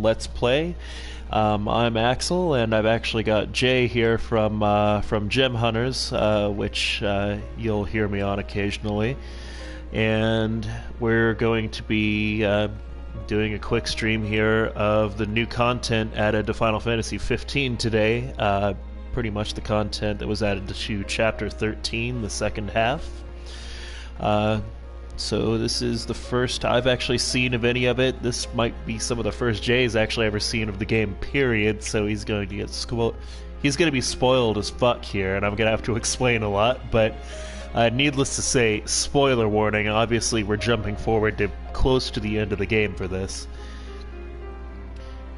Let's Play. I'm Axel, and I've actually got Jay here from Gem Hunters, which you'll hear me on occasionally. And we're going to be doing a quick stream here of the new content added to Final Fantasy 15 today. Pretty much the content that was added to Chapter 13, the second half. So this is the first I've actually seen of any of it. This might be some of the first Jay's actually ever seen of the game, period. So he's going to get he's going to be spoiled as fuck here, and I'm going to have to explain a lot. But needless to say, spoiler warning. Obviously, we're jumping forward to close to the end of the game for this.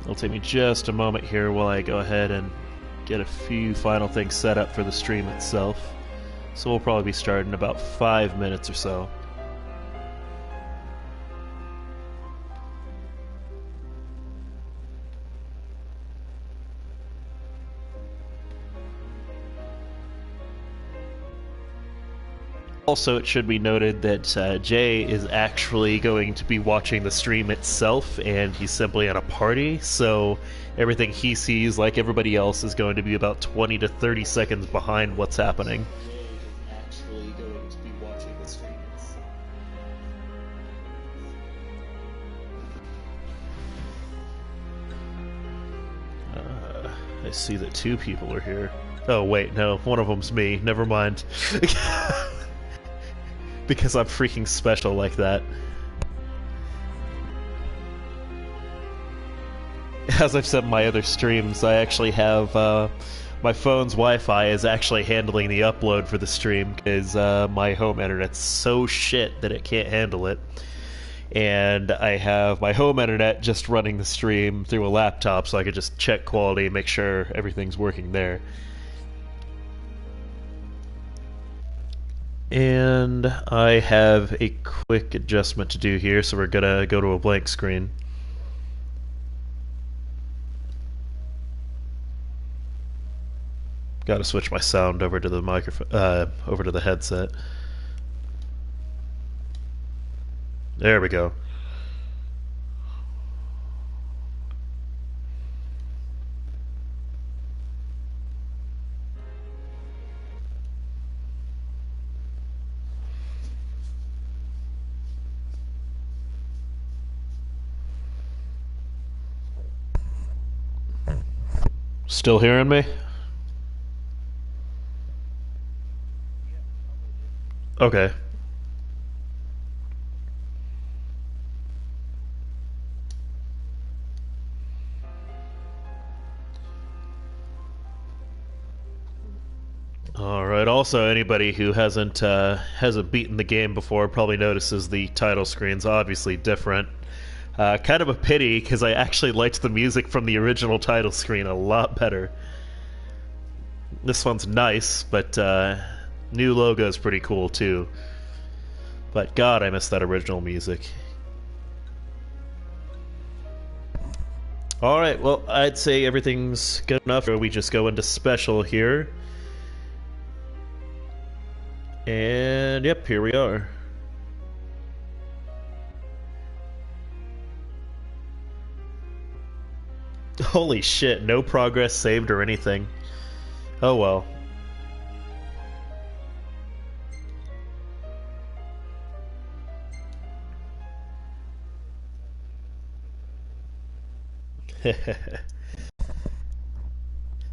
It'll take me just a moment here while I go ahead and get a few final things set up for the stream itself. So we'll probably be starting in about 5 minutes or so. Also, it should be noted that Jay is actually going to be watching the stream itself, and he's simply at a party, so everything he sees, like everybody else, is going to be about 20 to 30 seconds behind what's happening. Jay is actually going to be watching the stream itself. I see that 2 people are here. Oh, wait, no, one of them's me. Never mind. Because I'm freaking special like that. As I've said in my other streams, I actually have my phone's Wi-Fi is actually handling the upload for the stream because my home internet's so shit that it can't handle it. And I have my home internet just running the stream through a laptop so I could just check quality and make sure everything's working there. And I have a quick adjustment to do here, so we're gonna go to a blank screen. Gotta switch my sound over to the microphone, over to the headset. There we go. Still hearing me? Okay. Alright, also anybody who hasn't beaten the game before probably notices the title screen's obviously different. Kind of a pity, because I actually liked the music from the original title screen a lot better. This one's nice, but new logo's pretty cool too. But god, I miss that original music. Alright, well, I'd say everything's good enough. We just go into special here. And yep, here we are. Holy shit, no progress saved or anything. Oh well.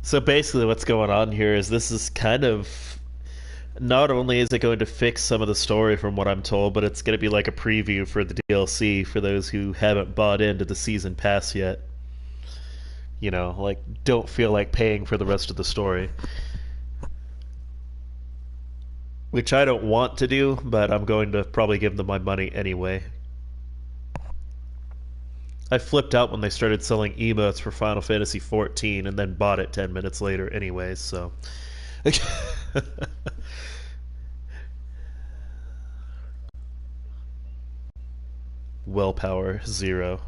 So basically what's going on here is this is kind of... Not only is it going to fix some of the story from what I'm told, but it's going to be like a preview for the DLC for those who haven't bought into the season pass yet. You know, like, don't feel like paying for the rest of the story. Which I don't want to do, but I'm going to probably give them my money anyway. I flipped out when they started selling emotes for Final Fantasy XIV and then bought it 10 minutes later anyways, so... Willpower, 0.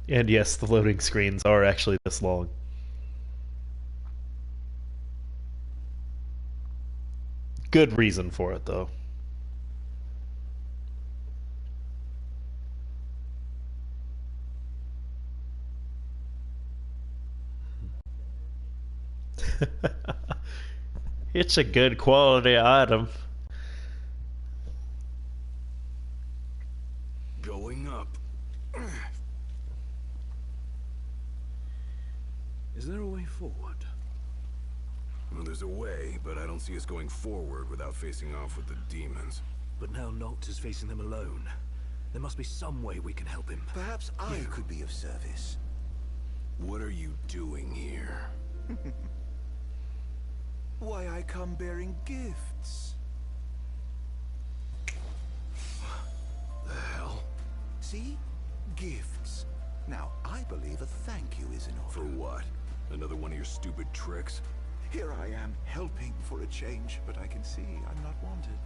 And yes, the loading screens are actually this long. Good reason for it, though. It's a good quality item. Going up. Is there a way forward? Well, there's a way, but I don't see us going forward without facing off with the demons. But now Noct is facing them alone. There must be some way we can help him. Perhaps I could be of service. What are you doing here? Why, I come bearing gifts. The hell? See? Gifts. Now, I believe a thank you is in order. For what? Another one of your stupid tricks? Here I am, helping for a change, but I can see I'm not wanted.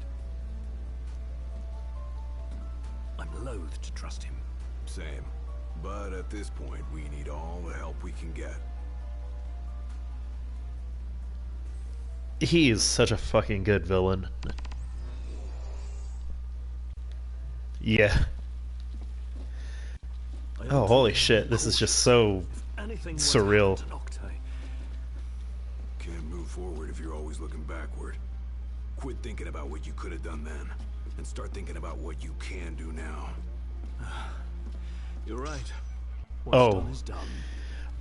I'm loath to trust him. Same. But at this point, we need all the help we can get. He is such a fucking good villain. Yeah. Oh, holy shit, this is just so surreal. Can't move forward if you're always looking backward. Quit thinking about what you could have done then, and start thinking about what you can do now. You're right. What's done is done.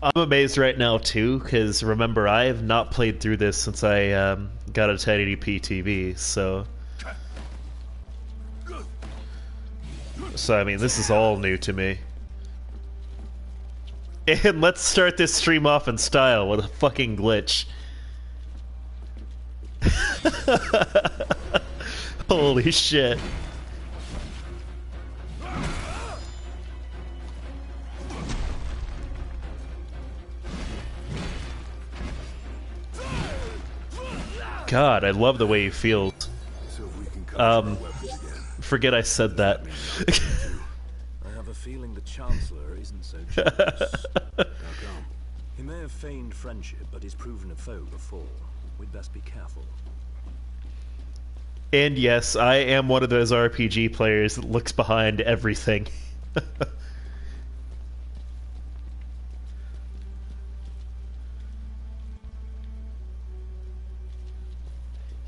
I'm amazed right now too, because remember, I have not played through this since I got a 1080p TV, so I mean, this is all new to me. And let's start this stream off in style with a fucking glitch. Holy shit. God, I love the way he feels. Forget I said that. I have a feeling the Chancellor isn't so generous. How come? He may have feigned friendship, but he's proven a foe before. We'd best be careful. And yes, I am one of those RPG players that looks behind everything.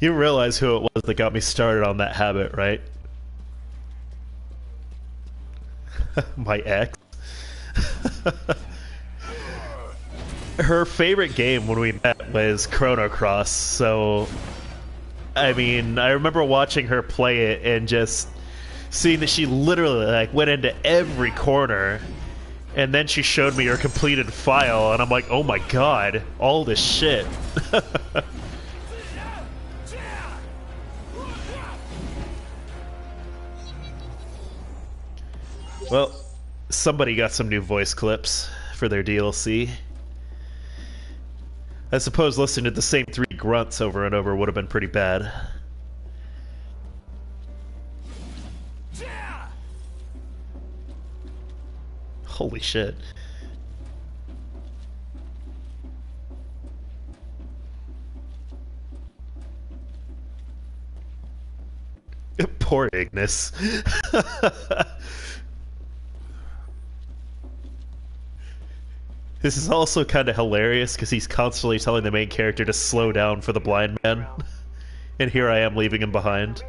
You realize who it was that got me started on that habit, right? My ex. Her favorite game when we met was Chrono Cross, so I mean, I remember watching her play it and just seeing that she literally like went into every corner, and then she showed me her completed file, and I'm like, oh my god, all this shit. Well, somebody got some new voice clips for their DLC. I suppose listening to the same three grunts over and over would have been pretty bad. Holy shit. Poor Ignis. This is also kind of hilarious because he's constantly telling the main character to slow down for the blind man. And here I am leaving him behind.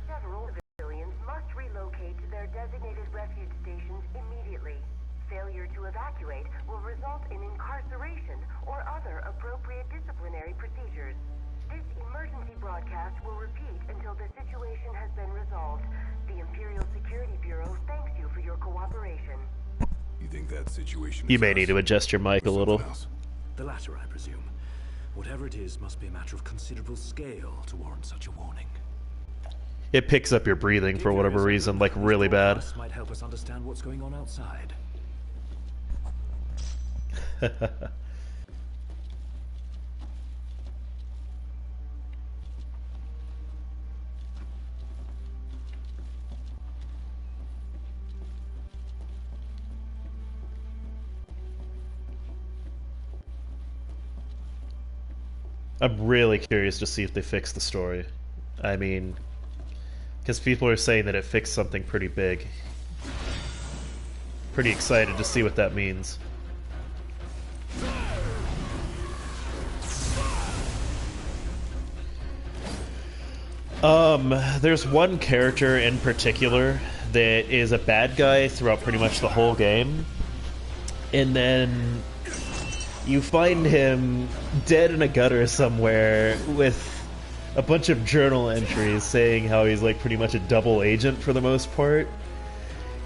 Several civilians must relocate to their designated refuge stations immediately. Failure to evacuate will result in incarceration or other appropriate disciplinary procedures. This emergency broadcast will repeat until the situation has been resolved. The Imperial Security Bureau thanks you for your cooperation. You think that situation You may need to adjust your mic a little. The latter, I presume. Whatever it is must be a matter of considerable scale to warrant such a warning. It picks up your breathing for whatever reason, like really bad. This might help us understand what's going on outside. I'm really curious to see if they fix the story. I mean, because people are saying that it fixed something pretty big. Pretty excited to see what that means. There's one character in particular that is a bad guy throughout pretty much the whole game, and then you find him dead in a gutter somewhere with a bunch of journal entries saying how he's like pretty much a double agent for the most part.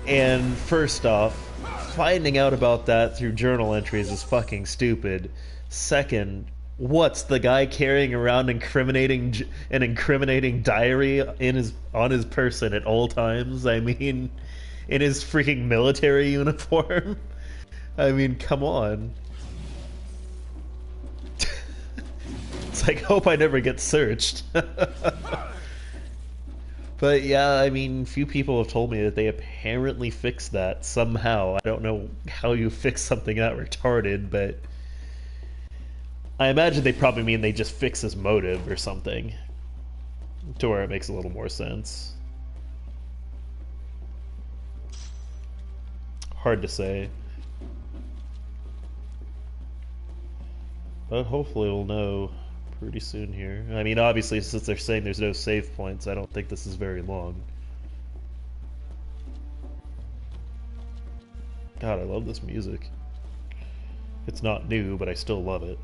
And first off, finding out about that through journal entries is fucking stupid. Second, what's the guy carrying around an incriminating diary on his person at all times? I mean, in his freaking military uniform? I mean, come on. It's like, hope I never get searched. But yeah, I mean, few people have told me that they apparently fixed that somehow. I don't know how you fix something that retarded, but I imagine they probably mean they just fix his motive or something, to where it makes a little more sense. Hard to say. But hopefully we'll know pretty soon here. I mean, obviously, since they're saying there's no save points, I don't think this is very long. God, I love this music. It's not new, but I still love it.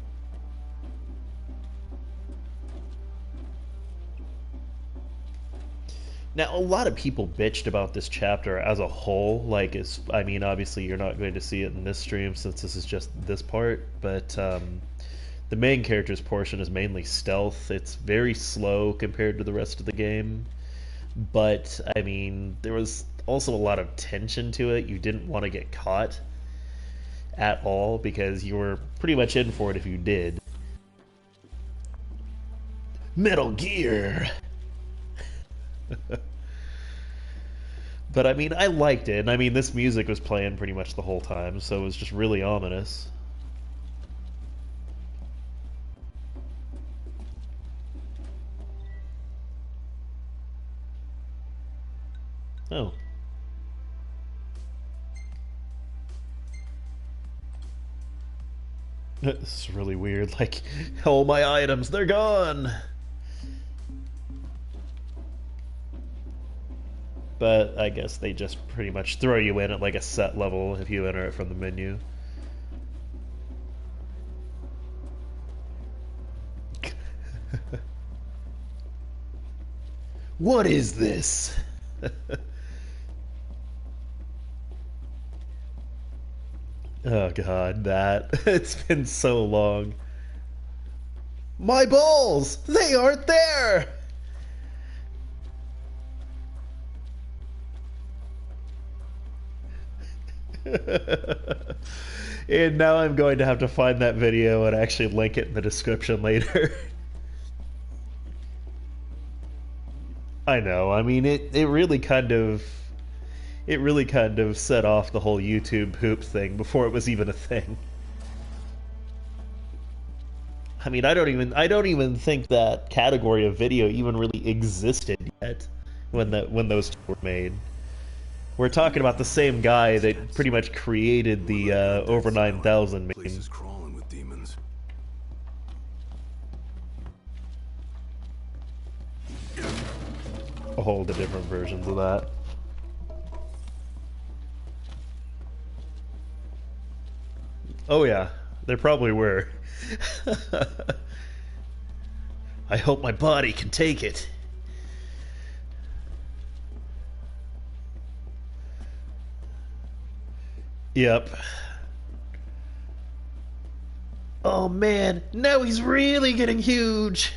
Now, a lot of people bitched about this chapter as a whole. Like, I mean, obviously you're not going to see it in this stream since this is just this part, but the main character's portion is mainly stealth. It's very slow compared to the rest of the game, but I mean, there was also a lot of tension to it. You didn't want to get caught at all because you were pretty much in for it if you did. Metal Gear! But I mean, I liked it, and I mean, this music was playing pretty much the whole time, so it was just really ominous. Oh. This is really weird, like, all my items, they're gone! But I guess they just pretty much throw you in at like a set level if you enter it from the menu. What is this? Oh god, that. It's been so long. My balls! They aren't there! And now I'm going to have to find that video and actually link it in the description later. I know, I mean, it really kind of set off the whole YouTube poop thing before it was even a thing. I mean, I don't even think that category of video even really existed yet when those two were made. We're talking about the same guy that pretty much created the over 9,000 meme. Place is crawling with demons. All the different versions of that. Oh yeah, there probably were. I hope my body can take it. Yep. Oh man, now he's really getting huge.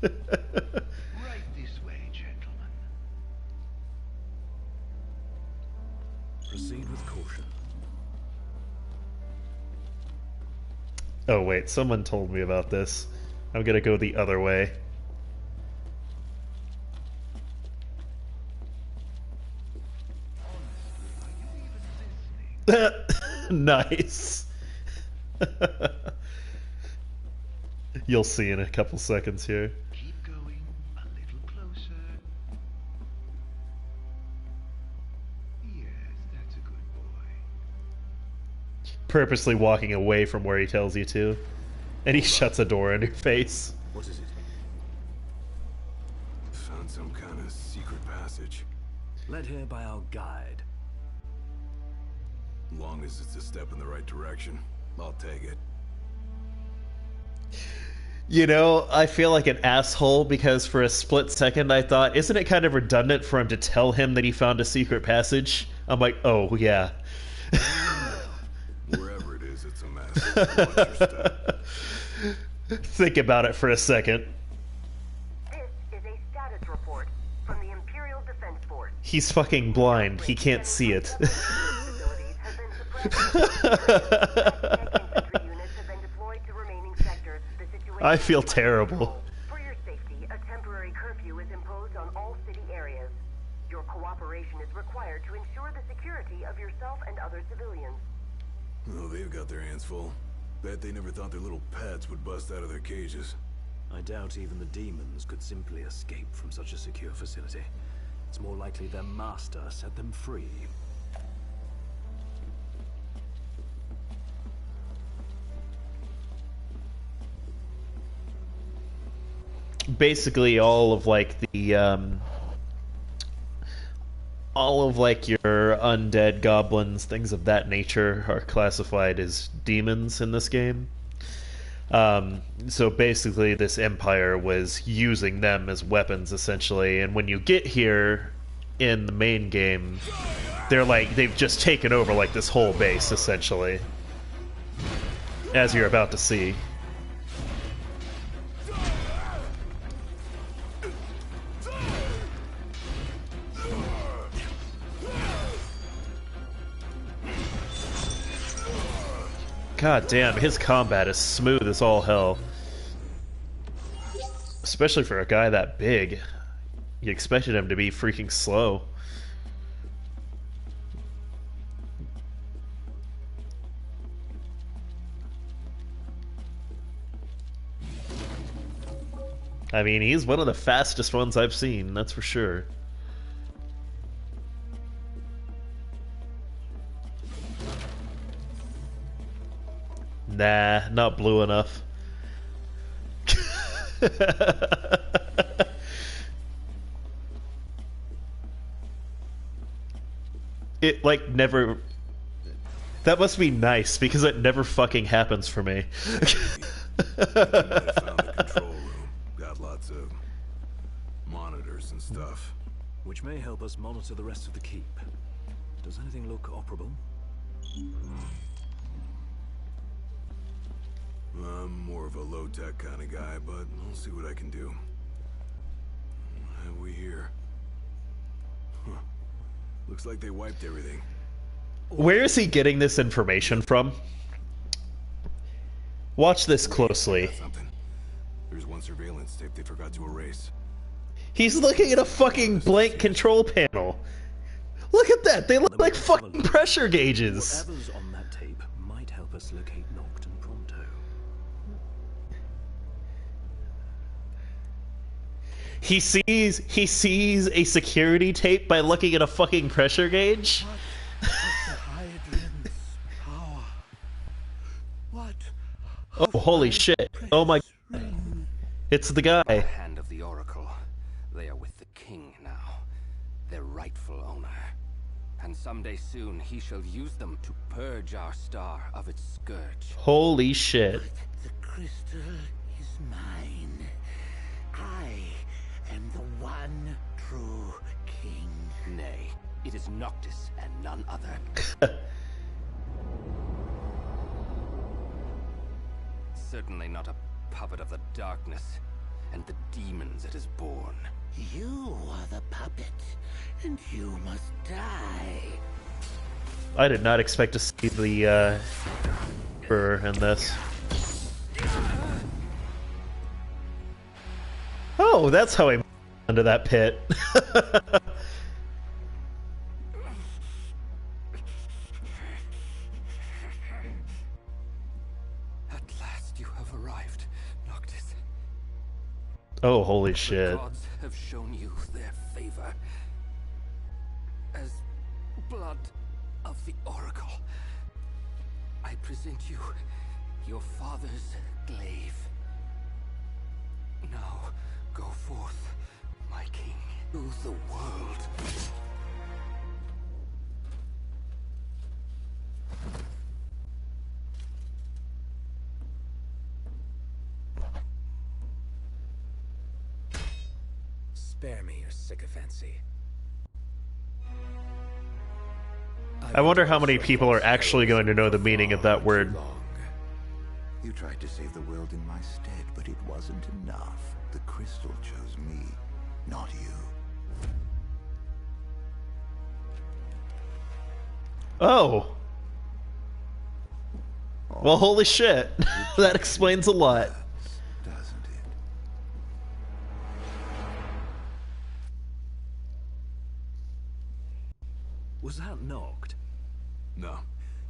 Right this way, gentlemen. Proceed with caution. Oh wait, someone told me about this. I'm gonna go the other way. Nice. You'll see in a couple seconds here. Keep going a little closer. Yes, that's a good boy. Purposely walking away from where he tells you to. And he shuts a door in your face. What is it? A secret passage. Led here by our guide. Long as it's a step in the right direction, I'll take it. You know, I feel like an asshole because for a split second I thought, isn't it kind of redundant for him to tell him that he found a secret passage? I'm like, oh, yeah. Wherever it is, it's a mess. Watch your step. Think about it for a second. This is a status report from the Imperial Defense Force. He's fucking blind. He can't see it. Facilities have been suppressed. Infantry units have been deployed to remaining sectors. The situation I feel is under terrible. control. For your safety, a temporary curfew is imposed on all city areas. Your cooperation is required to ensure the security of yourself and other civilians. Oh, they've got their hands full. Bet they never thought their little pets would bust out of their cages. I doubt even the demons could simply escape from such a secure facility. It's more likely their master set them free. Basically, all of like your undead goblins, things of that nature, are classified as demons in this game. So basically, this Empire was using them as weapons, essentially. And when you get here in the main game, they've just taken over like this whole base, essentially, as you're about to see. God damn, his combat is smooth as all hell. Especially for a guy that big. You expected him to be freaking slow. I mean, he's one of the fastest ones I've seen, that's for sure. Nah, not blue enough. It, like, never... That must be nice, because it never fucking happens for me. You might have found the control room. Got lots of monitors and stuff. Which may help us monitor the rest of the keep. Does anything look operable? I'm more of a low-tech kind of guy, but I'll see what I can do. What have we here? Huh. Looks like they wiped everything. Where is he getting this information from? Watch this closely. Got something. There's one surveillance tape they forgot to erase. He's looking at a fucking blank control panel. Look at that! They look like fucking pressure gauges! Whatever's on that tape might help us locate Noct and Pronto. He sees a security tape by looking at a fucking pressure gauge? Oh, holy shit. Oh my god. It's the guy. Hand of the Oracle. They are with the king now, their rightful owner. And someday soon he shall use them to purge our star of its scourge. Holy shit. The crystal is mine. I am the one true king. Nay, it is Noctis and none other. Certainly not a puppet of the darkness and the demons it has borne. You are the puppet, and you must die. I did not expect to see the Emperor in this. Oh, that's how he into that pit. At last you have arrived, Noctis. Oh, holy The shit. gods have shown you their favor. As blood of the Oracle, I present you your father's glaive. Now, go forth, my king. To the world. Spare me your sycophancy. I wonder how many people are actually going to know the meaning of that word. You tried to save the world in my stead, but it wasn't enough. The crystal chose me, not you. Oh. Well, holy shit. That explains a lot. Doesn't it? Was that knocked? No,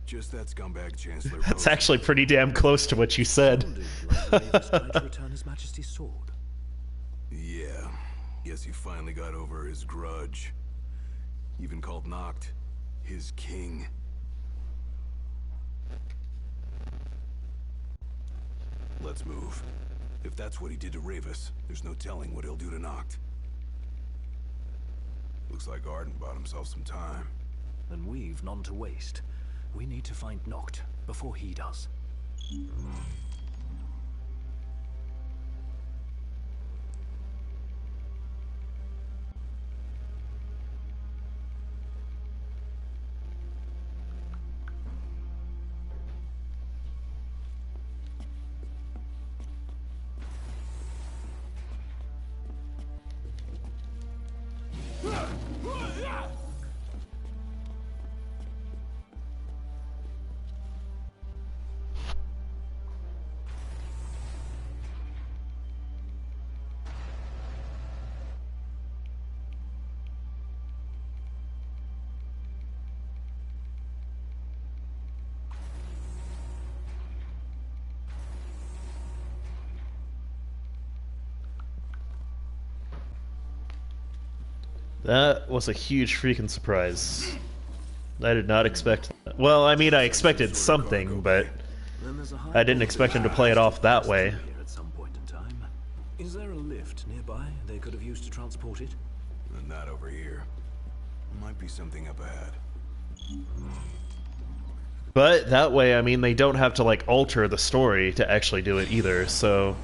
just that scumbag Chancellor. That's actually pretty damn close to what you said. Sounded like Ravus tried to return His Majesty's sword. Yeah, guess he finally got over his grudge. Even called Noct his king. Let's move. If that's what he did to Ravus, there's no telling what he'll do to Noct. Looks like Arden bought himself some time. And we've none to waste. We need to find Noct before he does. That was a huge freaking surprise. I did not expect that. Well, I mean, I expected something, but I didn't expect him to play it off that way. Here at some point in time. Is there a lift nearby they could have used to transport it? Not over here. Might be something up ahead. But that way, I mean, they don't have to, like, alter the story to actually do it either, so...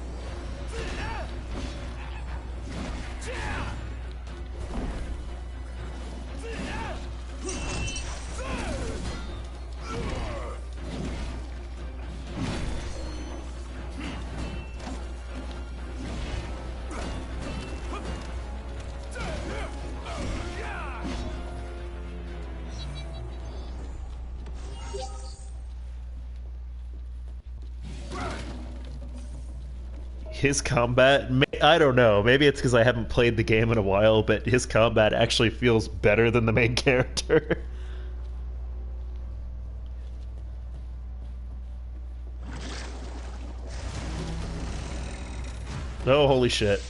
His combat, I don't know, maybe it's because I haven't played the game in a while, but his combat actually feels better than the main character. Oh, holy shit.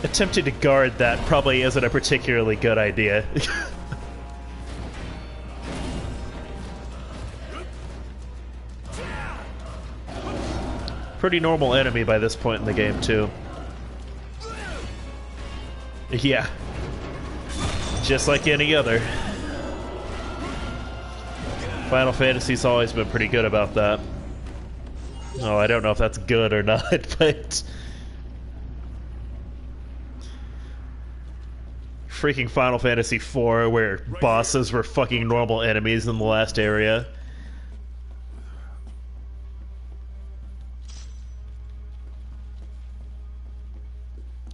Attempting to guard that probably isn't a particularly good idea. Pretty normal enemy by this point in the game, too. Yeah. Just like any other. Final Fantasy's always been pretty good about that. Oh, I don't know if that's good or not, but... Freaking Final Fantasy IV, where bosses were fucking normal enemies in the last area.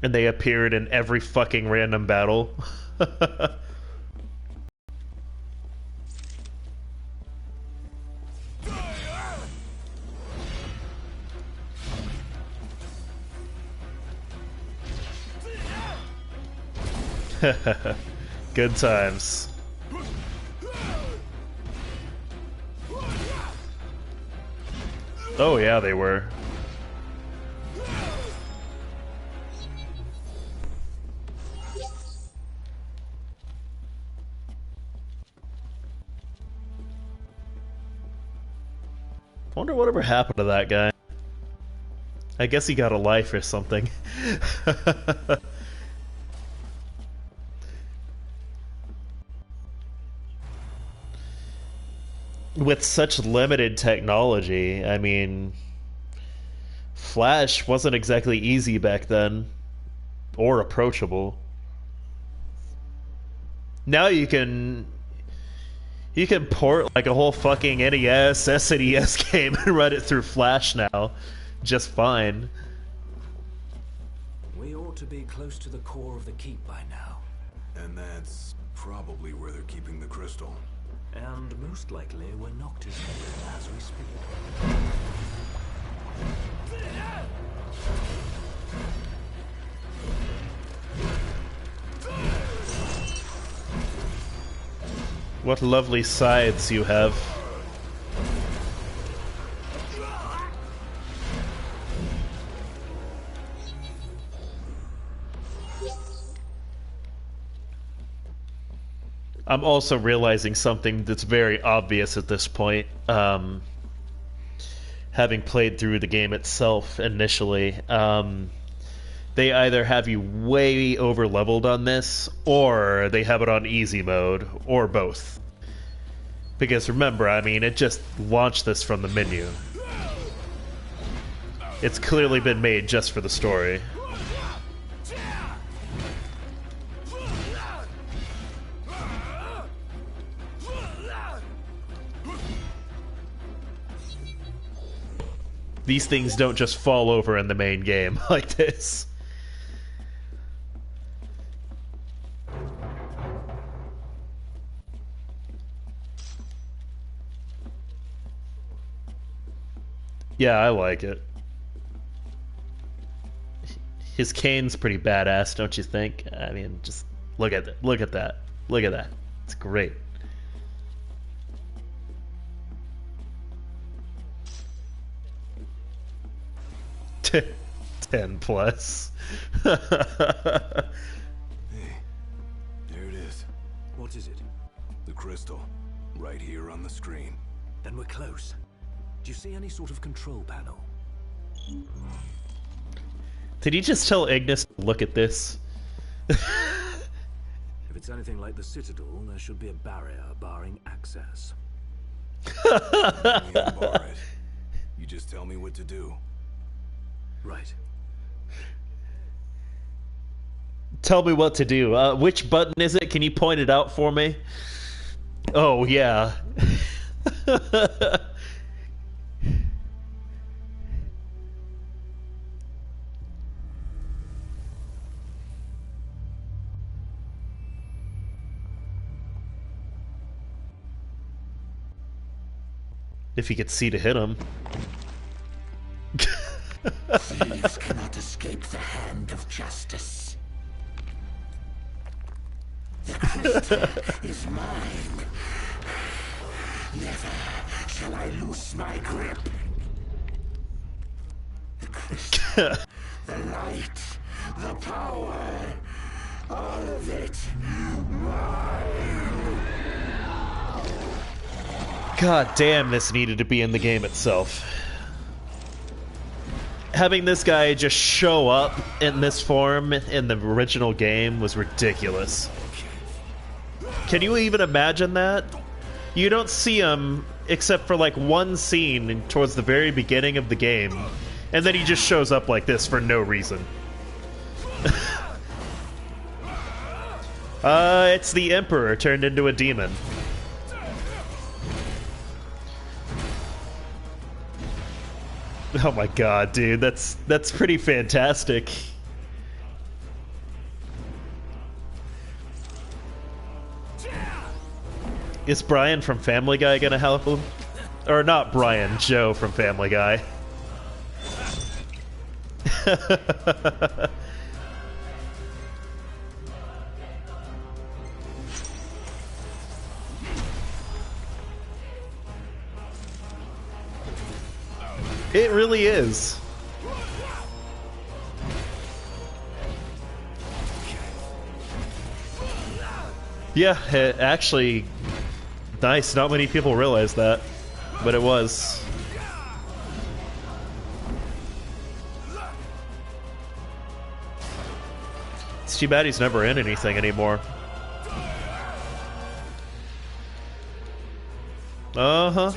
And they appeared in every fucking random battle. Good times. Oh yeah, they were. I wonder whatever happened to that guy. I guess he got a life or something. With such limited technology, I mean, Flash wasn't exactly easy back then, or approachable. Now you can port like a whole fucking NES, SNES game and run it through Flash now, just fine. We ought to be close to the core of the keep by now. And that's probably where they're keeping the crystal. And most likely we're Noctis as we speak. What lovely scythes you have. I'm also realizing something that's very obvious at this point. Having played through the game itself initially, they either have you way over leveled on this, or they have it on easy mode, or both. Because remember, I mean, it just launched this from the menu. It's clearly been made just for the story. These things don't just fall over in the main game like this. Yeah, I like it. His cane's pretty badass, don't you think? I mean, just look at that. Look at that. Look at that. It's great. Hey, 10 plus. Hey, there it is. What is it? The crystal. Right here on the screen. Then we're close. Do you see any sort of control panel? Did he just tell Ignis to look at this? If it's anything like the Citadel, there should be a barrier barring access. Bar it. You just tell me what to do. Right. Tell me what to do. Which button is it? Can you point it out for me? Oh, yeah. If he could see to hit him. Thieves cannot escape the hand of justice. The crystal is mine. Never shall I loose my grip. The crystal, the light, the power, all of it mine. God damn, this needed to be in the game itself. Having this guy just show up in this form in the original game was ridiculous. Can you even imagine that? You don't see him except for like one scene towards the very beginning of the game, and then he just shows up like this for no reason. It's the Emperor turned into a demon. Oh my god, dude, that's pretty fantastic. Is Brian from Family Guy gonna help him? Or not Brian, Joe from Family Guy. It really is. Yeah, actually, nice. Not many people realize that, but it was. It's too bad he's never in anything anymore. Uh-huh.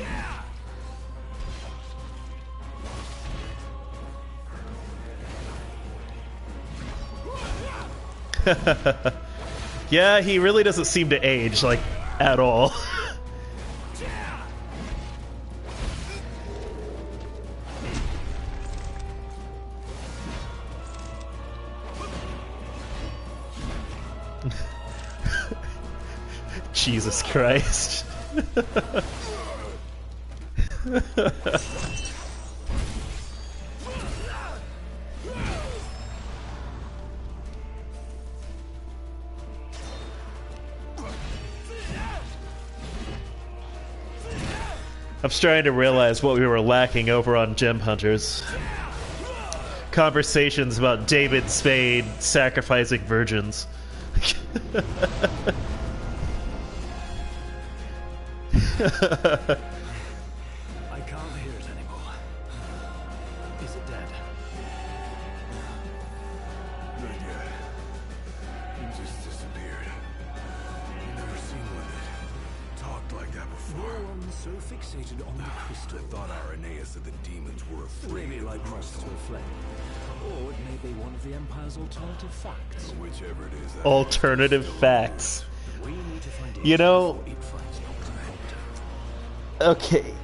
Yeah, he really doesn't seem to age, like, at all. Jesus Christ. I'm starting to realize what we were lacking over on Gem Hunters. Conversations about David Spade sacrificing virgins. I can't hear it anymore. Is it dead? Not yet. He just disappeared. Never seen one that talked like that before. No one's so fixated on the crystal. I thought Aranea said the demons were afraid Maybe of like the moths to crystal. a flame. Or it may be one of the Empire's alternative facts. Whichever it is. that Alternative still facts. We need to find it You know- before it finds Dr. Doctor. Okay.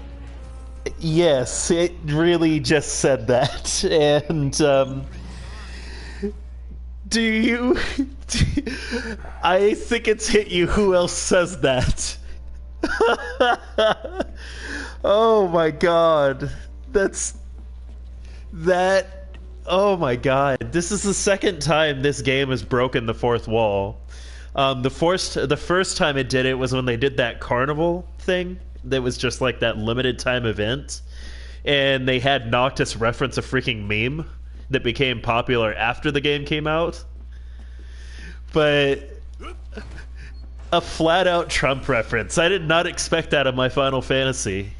Yes, it really just said that. And, do you... I think it's hit you who else says that. Oh my god. Oh my god. This is the second time this game has broken the fourth wall. The first time it did it was when they did that carnival thing. That was just like that limited time event. And they had Noctis reference a freaking meme that became popular after the game came out. But a flat out Trump reference. I did not expect that of my Final Fantasy.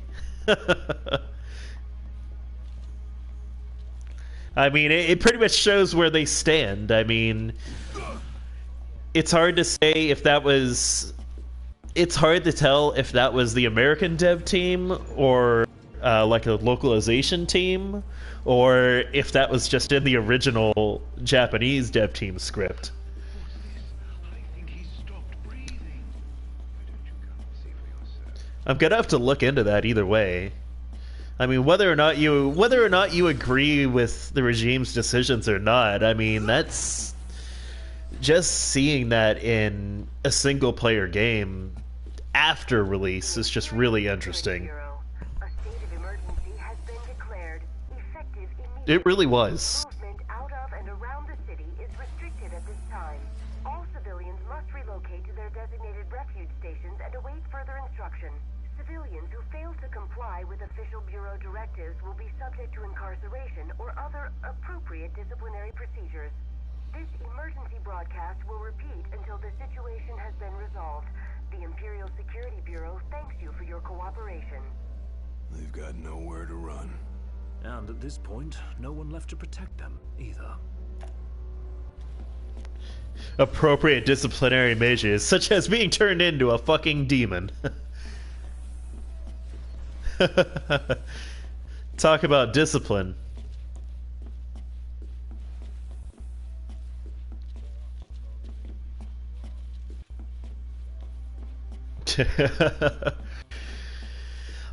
I mean, it pretty much shows where they stand. I mean, it's hard to say if that was... It's hard to tell if that was the American dev team or like a localization team, or if that was just in the original Japanese dev team script. I think he stopped breathing. Why don't you come and see for yourself? I'm gonna have to look into that either way. I mean, whether or not you agree with the regime's decisions or not, I mean, that's just seeing that in a single player game after release is just really interesting. A state of emergency has been declared, effective immediately. It really was. Movement out of and around the city is restricted at this time. All civilians must relocate to their designated refuge stations and await further instruction. Civilians who fail to comply with official bureau directives will be subject to incarceration or other appropriate disciplinary procedures. This emergency broadcast will repeat until the situation has been resolved. The Imperial Security Bureau thanks you for your cooperation. They've got nowhere to run. And at this point, no one left to protect them, either. Appropriate disciplinary measures, such as being turned into a fucking demon. Talk about discipline.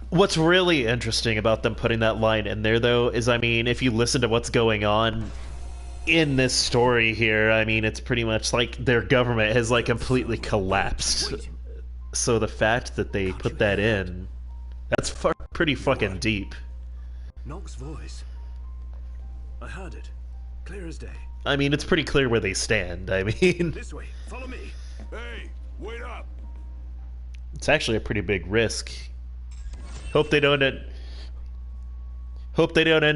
What's really interesting about them putting that line in there, though, is, I mean, if you listen to what's going on in this story here, I mean, it's pretty much like their government has, like, completely collapsed. So the fact that they put that in, that's pretty fucking deep. Nock's voice. I heard it. Clear as day. I mean, it's pretty clear where they stand. I mean, This way. Follow me. Hey, wait up! it's actually a pretty big risk. Hope they don't end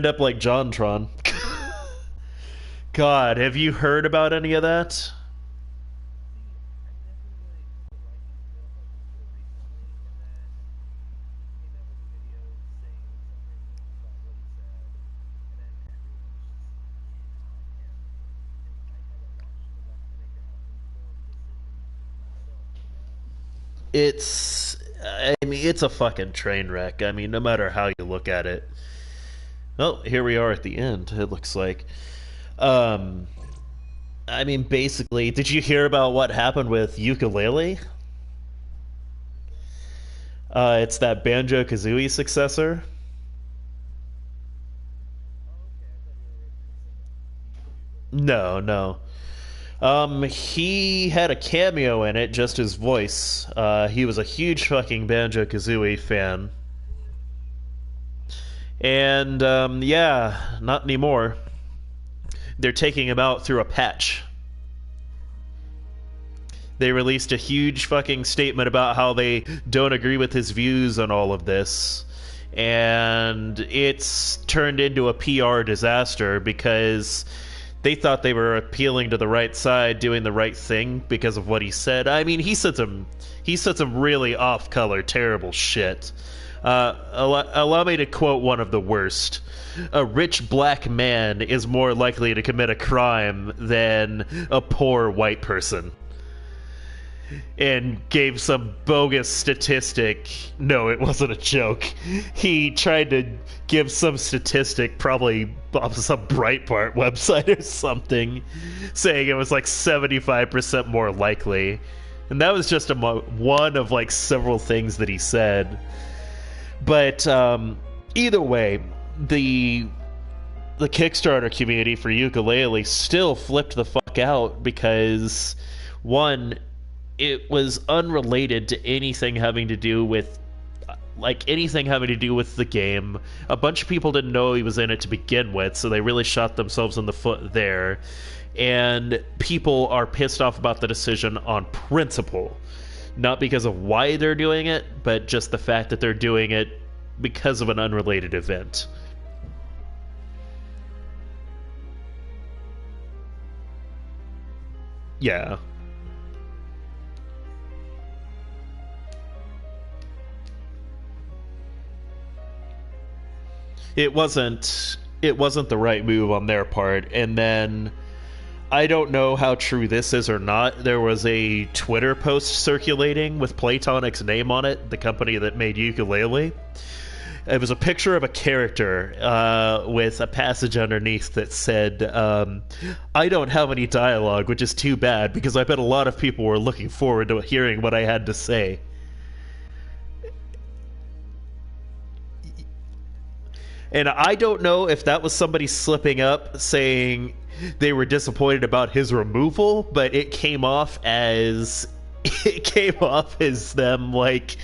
up like JonTron. God, have you heard about any of that? I mean, it's a fucking train wreck. I mean, no matter how you look at it. Oh, here we are at the end, it looks like. I mean, basically, did you hear about what happened with Ukulele? It's that Banjo-Kazooie successor. No, no. He had a cameo in it, just his voice. He was a huge fucking Banjo-Kazooie fan. And, yeah, not anymore. They're taking him out through a patch. They released a huge fucking statement about how they don't agree with his views on all of this. And it's turned into a PR disaster because they thought they were appealing to the right side, doing the right thing because of what he said. I mean, he said some really off-color, terrible shit. Allow me to quote one of the worst. A rich black man is more likely to commit a crime than a poor white person. And gave some bogus statistic. No, it wasn't a joke. He tried to give some statistic, probably off some Breitbart website or something, saying it was like 75% more likely. And that was just one of like several things that he said. But either way, the Kickstarter community for Ukulele still flipped the fuck out because, one, it was unrelated to anything having to do with the game. A bunch of people didn't know he was in it to begin with, so they really shot themselves in the foot there. And people are pissed off about the decision on principle. Not because of why they're doing it, but just the fact that they're doing it because of an unrelated event. Yeah. It wasn't the right move on their part. And then I don't know how true this is or not. There was a Twitter post circulating with Playtonic's name on it, the company that made Ukulele. It was a picture of a character with a passage underneath that said, I don't have any dialogue, which is too bad, because I bet a lot of people were looking forward to hearing what I had to say. And I don't know if that was somebody slipping up saying they were disappointed about his removal, but it came off as them like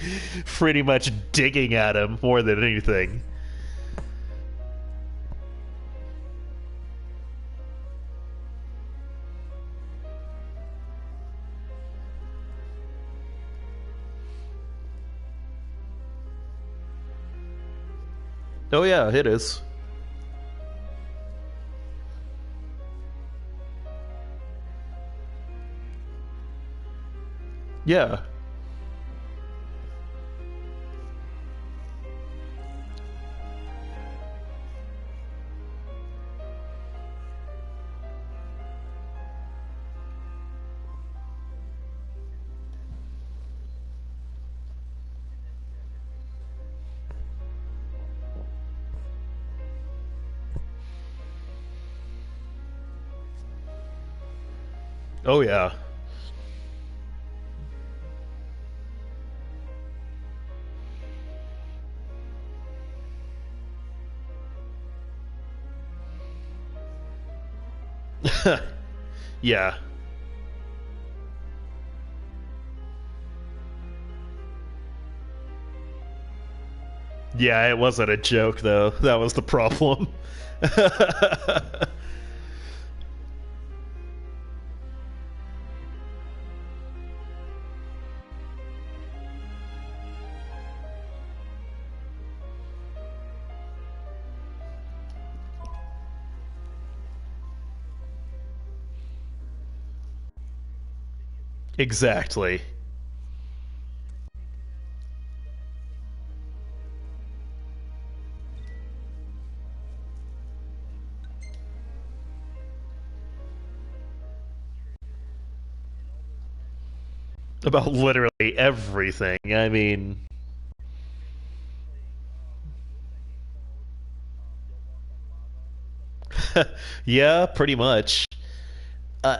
pretty much digging at him more than anything. Oh yeah, it is. Yeah. Oh yeah. Yeah. Yeah, it wasn't a joke though. That was the problem. Exactly. About literally everything. I mean, yeah, pretty much. Uh,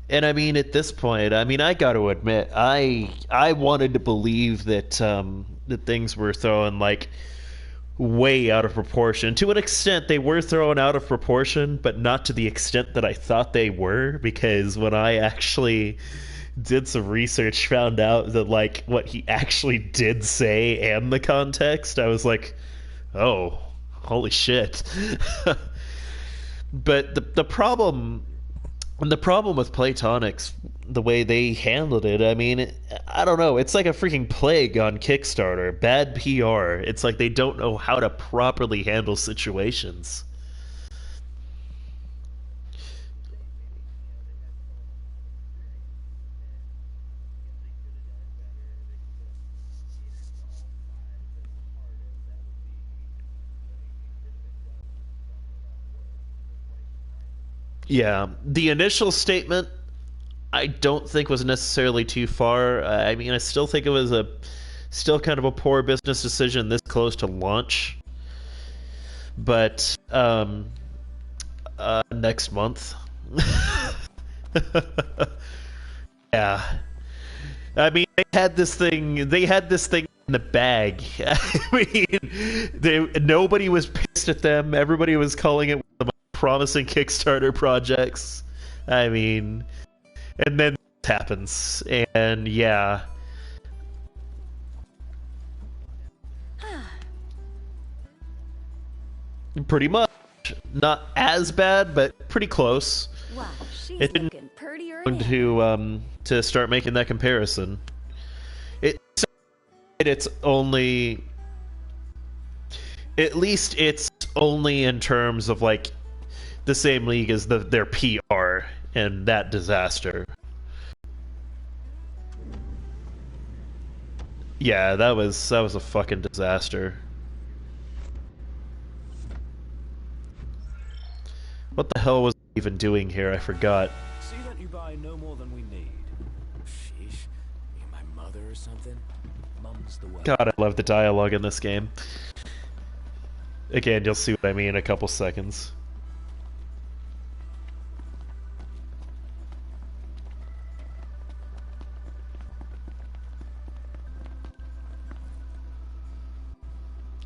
and I mean, at this point, I mean, I got to admit, I wanted to believe that that things were thrown like way out of proportion. To an extent, they were thrown out of proportion, but not to the extent that I thought they were. Because when I actually did some research, found out that like what he actually did say and the context, I was like, oh, holy shit. But the problem with Platonics, the way they handled it, I mean, I don't know. It's like a freaking plague on Kickstarter. Bad PR. It's like they don't know how to properly handle situations. Yeah, the initial statement I don't think was necessarily too far. I mean, I still think it was a still kind of a poor business decision this close to launch. But next month. Yeah. I mean, they had this thing. They had this thing in the bag. I mean, nobody was pissed at them. Everybody was calling it one of the most promising Kickstarter projects. I mean, and then this happens, and yeah, pretty much not as bad, but pretty close. Wow, she's It didn't looking prettier than to start making that comparison. It it's only at least it's only in terms of like the same league as their PR and that disaster. Yeah, that was a fucking disaster. What the hell was I even doing here? I forgot. See that you buy no more than we need. Sheesh. You my mother or something? Mum's the word. God, I love the dialogue in this game. Again, you'll see what I mean in a couple seconds.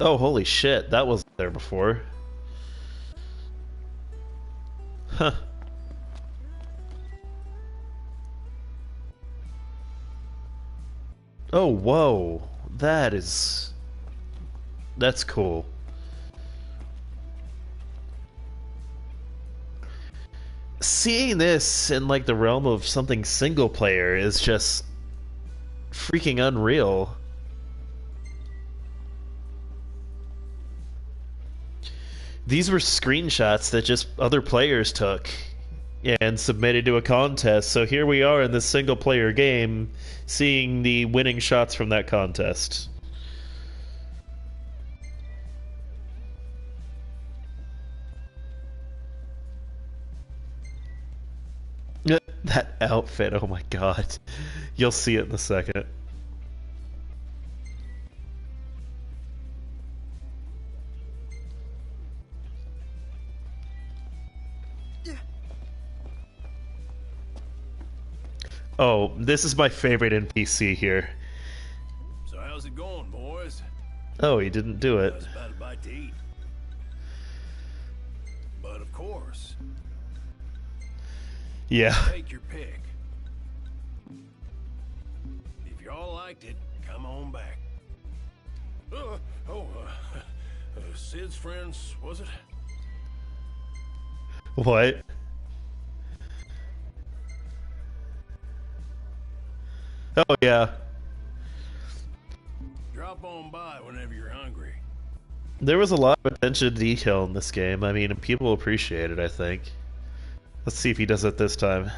Oh, holy shit, that wasn't there before. Huh. Oh, whoa. That's cool. Seeing this in like the realm of something single player is just freaking unreal. These were screenshots that just other players took and submitted to a contest. So here we are in this single player game seeing the winning shots from that contest. That outfit, oh my god. You'll see it in a second. Oh, this is my favorite NPC here. So how's it going, boys? Oh, he didn't do it. How's about a bite to eat? But of course, Yeah. take your pick. If y'all liked it, come on back. Sid's friends, was it? What? Oh, yeah. Drop on by whenever you're hungry. There was a lot of attention to detail in this game. I mean, people appreciate it, I think. Let's see if he does it this time.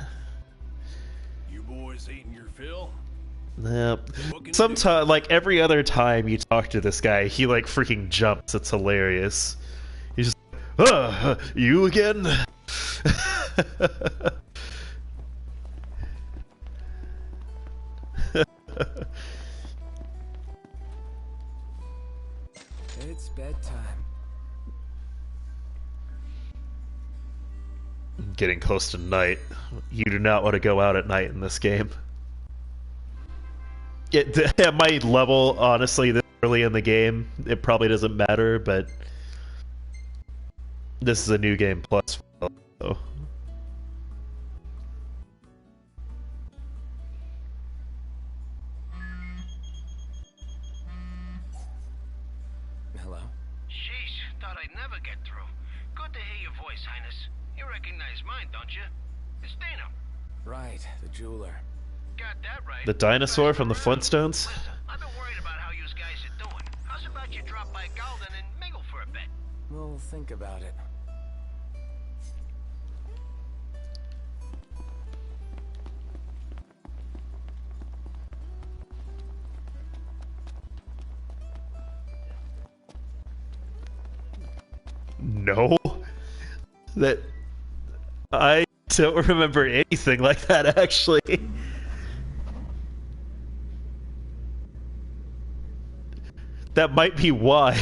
You boys eating your fill? Yep. Sometimes, like, every other time you talk to this guy, he, like, freaking jumps. It's hilarious. He's just, you again? It's bedtime. Getting close to night. You do not want to go out at night in this game. At my level, honestly, this early in the game, it probably doesn't matter, but this is a new game plus. So. Hello? Sheesh, thought I'd never get through. Good to hear your voice, Highness. You recognize mine, don't you? It's Dana. Right, the jeweler. Got that right. The dinosaur from the Flintstones? Listen, I've been worried about how you guys are doing. How's about you drop by Galden and mingle for a bit? We'll think about it. No. That I don't remember anything like that, actually. That might be why.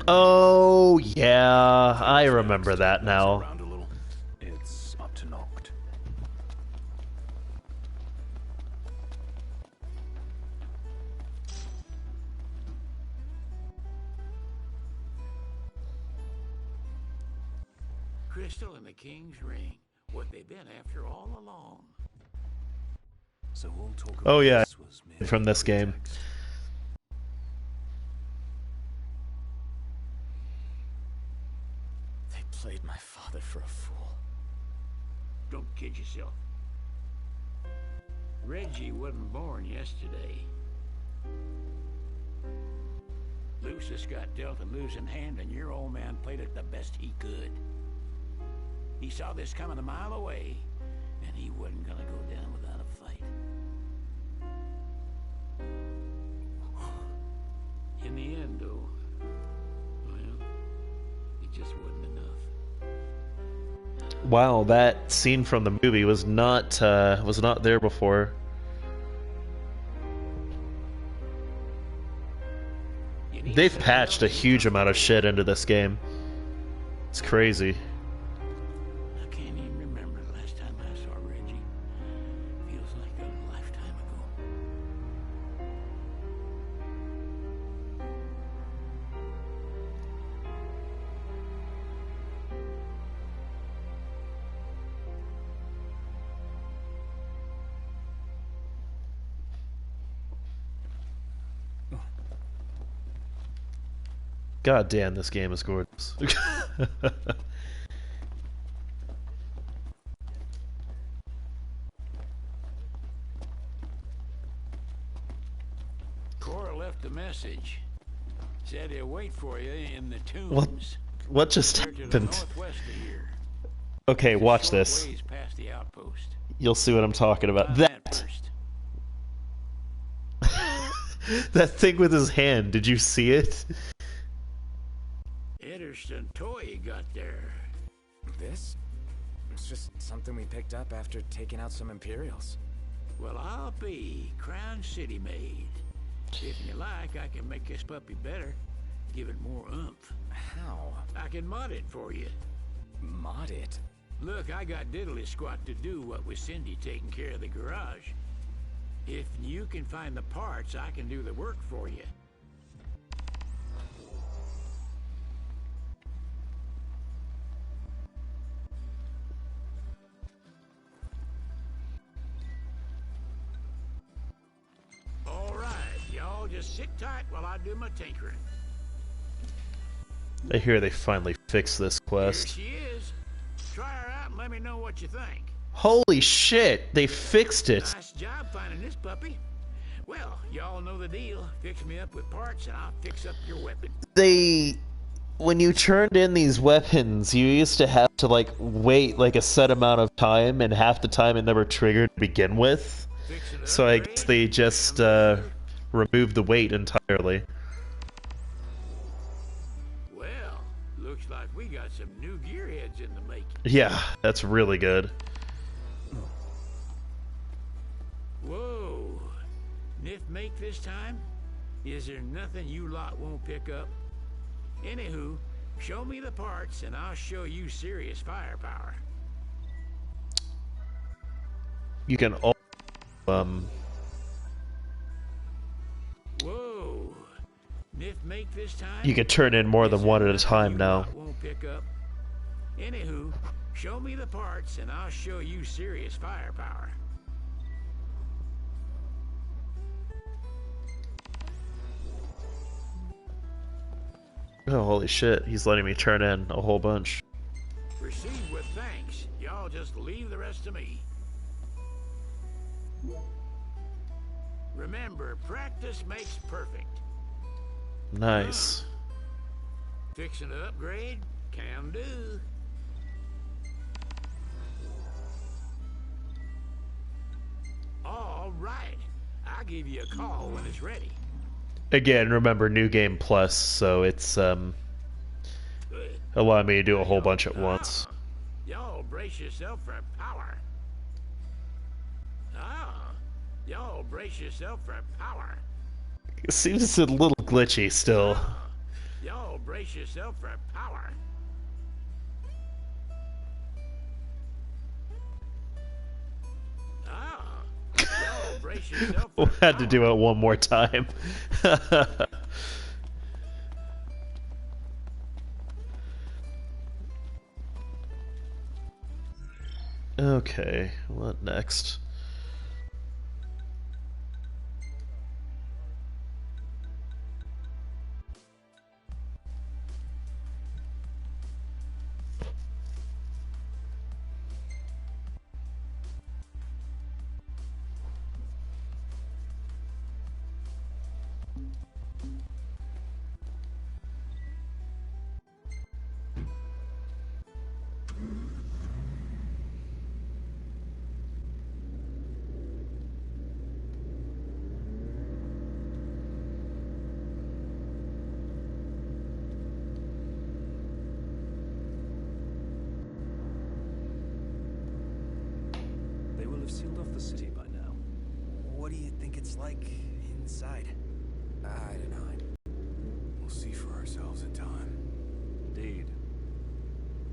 Oh, yeah, I remember that now. Around a little. It's up to knocked. Crystal and the King's Ring. What they've been after all along. So we'll talk about Oh, yeah, this was merely from this game. pretext. They played my father for a fool. Don't kid yourself. Reggie wasn't born yesterday. Lucius got dealt a losing hand, and your old man played it the best he could. He saw this coming a mile away, and he wasn't gonna go down without a fight. In the end, though, well, it just wasn't enough. Wow, that scene from the movie was not there before. They've patched a huge amount of shit into this game. It's crazy. I can't even remember the last time I saw Reggie. Feels like a lifetime ago. God damn, this game is gorgeous. Cora left a message. Said he'll wait for you in the tombs. What just They're to the happened? northwest of here. Okay, It's a watch short this. ways past the outpost. You'll see what I'm talking about. Find That first. that thing with his hand. Did you see it? Interesting toy you got there. This? It's just something we picked up after taking out some Imperials. Well, I'll be Crown City made. If you like, I can make this puppy better. give it more oomph. How? I can mod it for you. Mod it? Look, I got diddly squat to do what with Cindy taking care of the garage. If you can find the parts, I can do the work for you. All right, y'all just sit tight while I do my tinkering. I hear they finally fixed this quest. Here she is. Try her out and let me know what you think. Holy shit, they fixed it. Nice job finding this puppy. Well, y'all know the deal. Fix me up with parts and I'll fix up your weapon. When you turned in these weapons, you used to have to, like, wait, like, a set amount of time, and half the time it never triggered to begin with. So I guess they just, removed the wait entirely. Well, looks like we got some new gearheads in the making. Yeah, that's really good. Whoa. Nif make this time? Is there nothing you lot won't pick up? Anywho, show me the parts and I'll show you serious firepower. You can Whoa. Nif make this time? you can turn in more than one at a time now. Won't pick up. Anywho, show me the parts and I'll show you serious firepower. Oh, holy shit, he's letting me turn in a whole bunch. Proceed with thanks. Y'all just leave the rest to me. Remember, practice makes perfect. Nice. Fixing to upgrade? Can do. All right. I'll give you a call when it's ready. Again, remember, New Game Plus, so it's, allowing me to do a whole bunch at once. Y'all brace yourself for power. Y'all brace yourself for power. It seems a little glitchy still. Y'all brace yourself for power. Y'all brace yourself for We'll have to do it one more time. Okay, what next? Sealed off the city by now. What do you think it's like inside? I don't know. We'll see for ourselves in time. Indeed.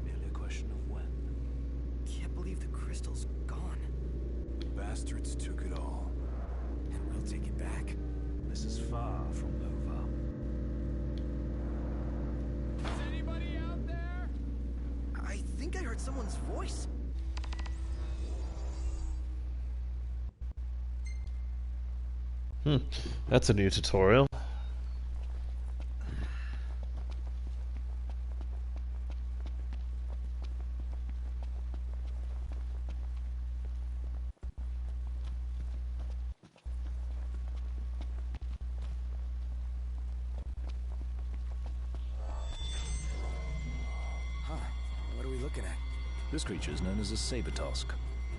Merely a question of when. Can't believe the crystal's gone. The bastards took it all. And we'll take it back. This is far from over. Is anybody out there? I think I heard someone's voice. That's a new tutorial. Huh. What are we looking at? This creature is known as a saber tusk.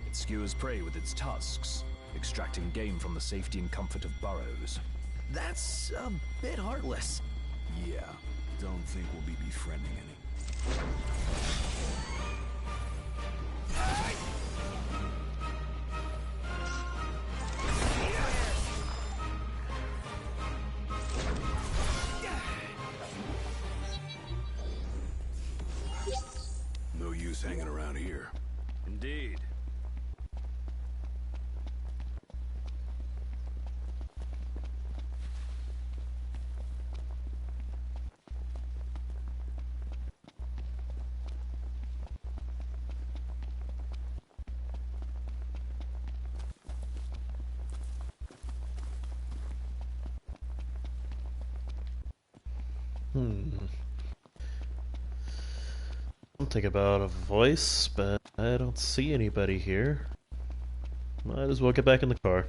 It skewers prey with its tusks, extracting game from the safety and comfort of burrows. That's a bit heartless. Yeah, don't think we'll be befriending any. hanging around here. Indeed. Something about a voice, but I don't see anybody here. Might as well get back in the car.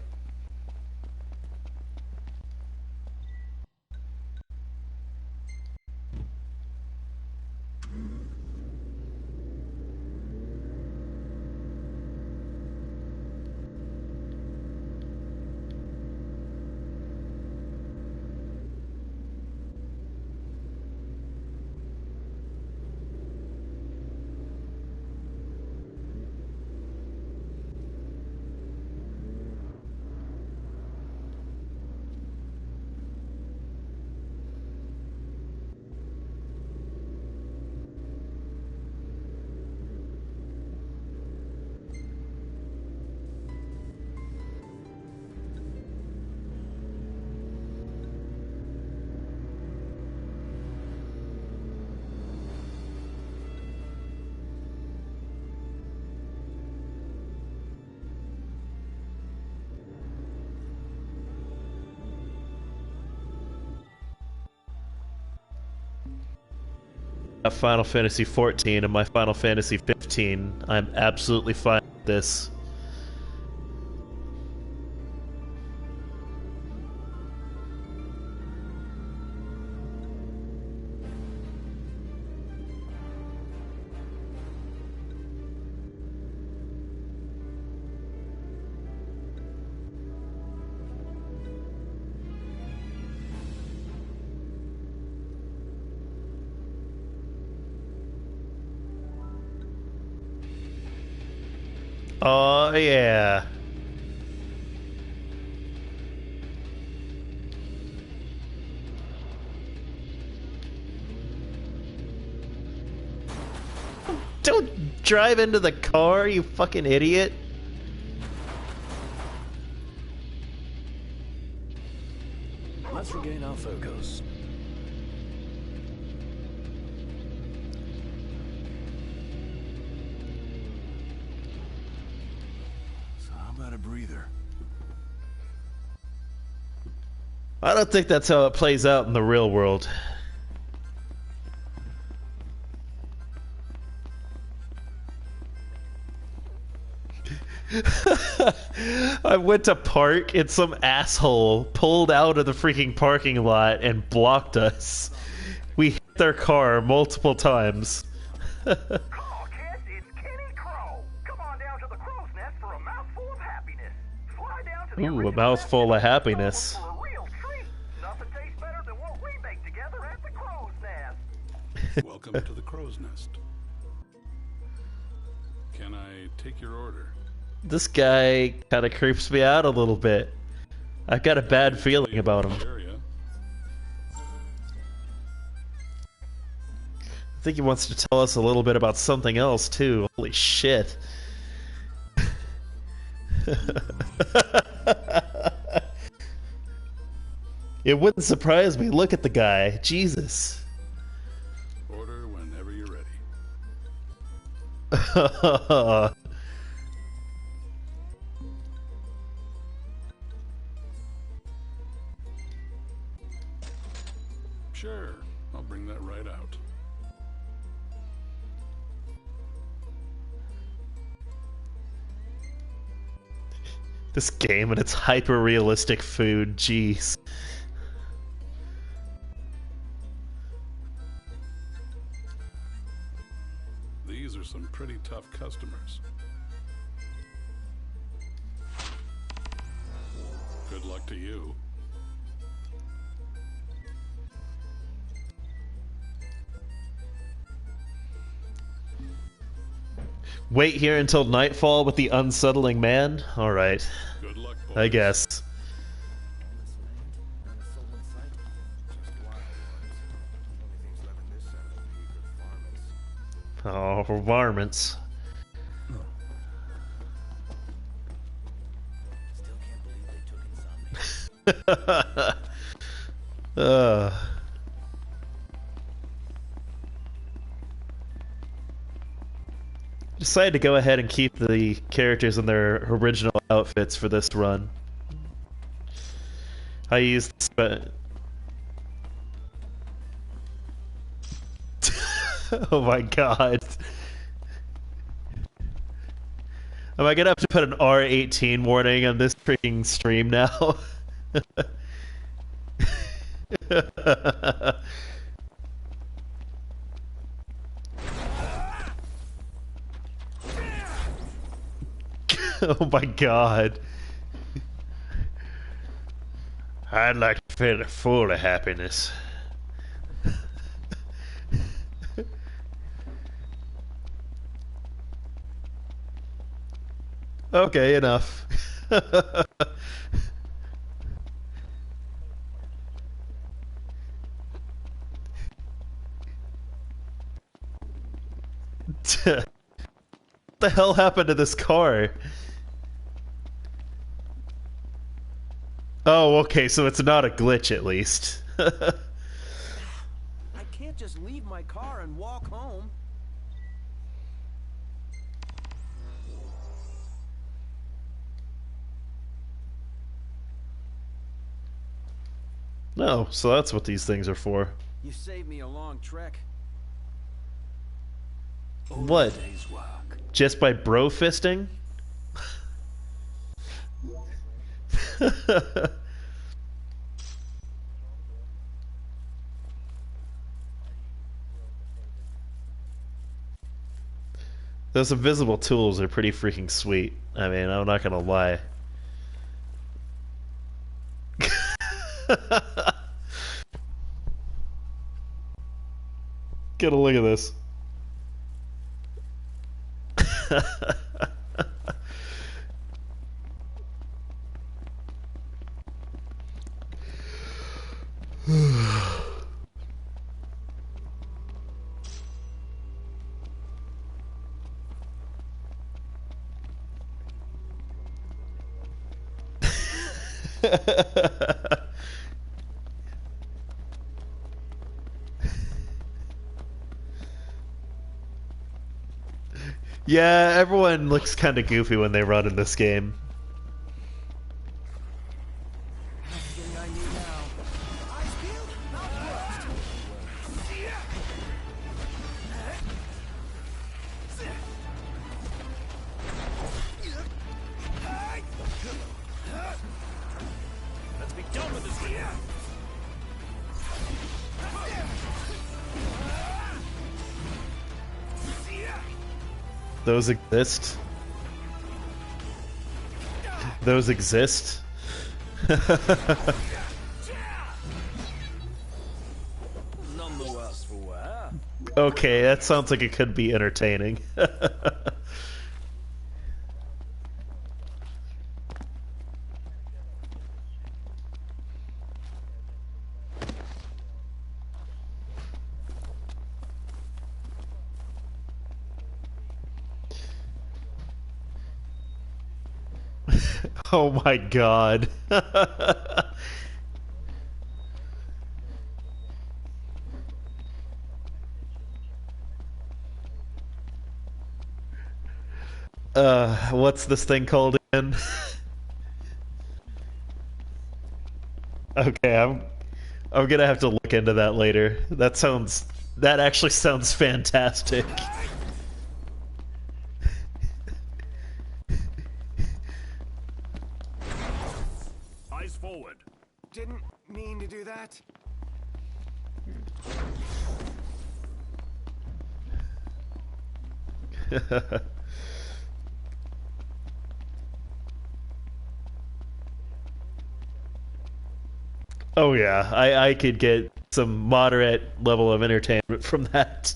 Final Fantasy 14 and my Final Fantasy 15. I'm absolutely fine with this. Oh, yeah. Don't drive into the car, you fucking idiot. Let's regain our focus. Breather. I don't think that's how it plays out in the real world. I went to park and some asshole pulled out of the freaking parking lot and blocked us. We hit their car multiple times. Ooh, a mouthful of happiness. Welcome to the Crow's Nest. Can I take your order? This guy kind of creeps me out a little bit. I've got a bad feeling about him. I think he wants to tell us a little bit about something else too. Holy shit. It wouldn't surprise me. Look at the guy. Jesus. Order whenever you're ready. Sure, I'll bring that right out. This game and its hyper-realistic food, jeez. These are some pretty tough customers. Good luck to you. Wait here until nightfall with the unsettling man? Alright. Good luck, boys. I guess. Oh, varmints. Still can't believe they took Insomnia. Decided to go ahead and keep the characters in their original outfits for this run. I used oh my god. Am I gonna have to put an R18 warning on this freaking stream now? Oh my god. I'd like to feel full of happiness. Okay, enough. What the hell happened to this car? Oh, okay, so it's not a glitch at least. I can't just leave my car and walk home. No, so that's what these things are for. You saved me a long trek. What? Just by bro fisting? Those invisible tools are pretty freaking sweet. I mean, I'm not gonna lie. Get a look at this. Yeah, everyone looks kind of goofy when they run in this game. Let's be done with this. Those exist. Those exist. None the worse for wear. Okay, that sounds like it could be entertaining. Oh my god. What's this thing called again? Okay, I'm gonna have to look into that later. That actually sounds fantastic. Eyes forward. Didn't mean to do that. Oh yeah, I could get some moderate level of entertainment from that.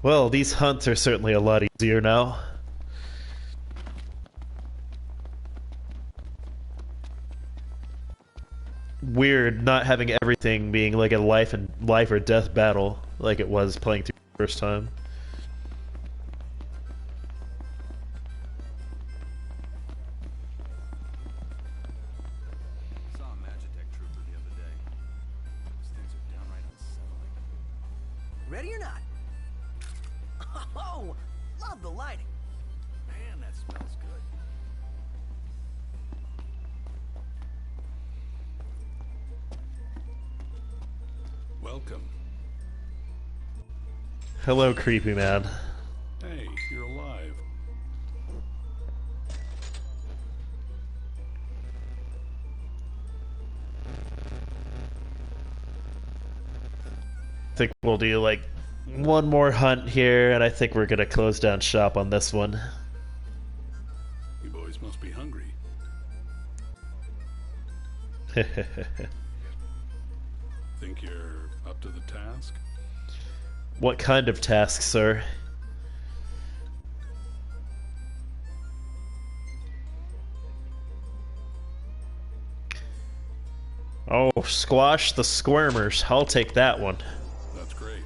Well, these hunts are certainly a lot easier now. weird not having everything being like a life or death battle like it was playing through the first time. Saw a Magitech trooper the other day. Those things are downright unsettling. Ready or not? Oh, love the lighting. Man, that smells good. Welcome. Hello, creepy man. Hey, you're alive. I think we'll do like one more hunt here, and I think we're gonna close down shop on this one. You boys must be hungry. Think you're up to the task? What kind of task, sir? Oh, squash the squirmers. I'll take that one. That's great.